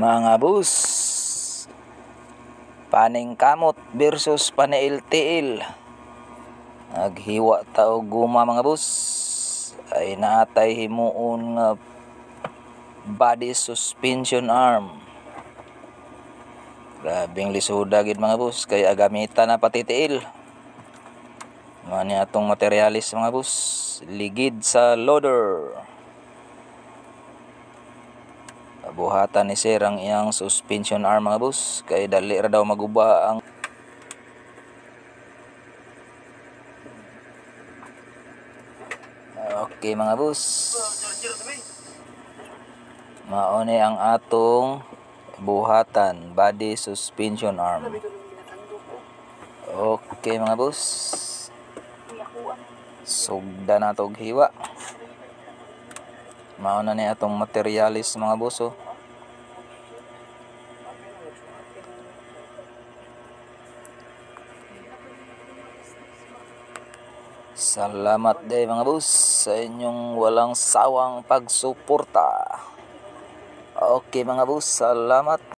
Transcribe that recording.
Mga bus, paning kamot versus panail-tiil. Naghiwa ta og guma mga bus. Ay naatay himuon nga body suspension arm. Grabing lisuda gid mga bus, kay agamitan na pati tiil. Mani atong materialis mga bus, ligid sa loader. Buhatan ni sir ang iyang suspension arm mga bus, kay dali ra daw maguba ang okay mga bus. Mao ni ang atong buhatan, body suspension arm. Okay mga bus. Sugda na to og hiwa. Mao na ni atong materialis mga bus. Salamat day mga bus sa inyong walang sawang pagsuporta. Okay mga bus, salamat.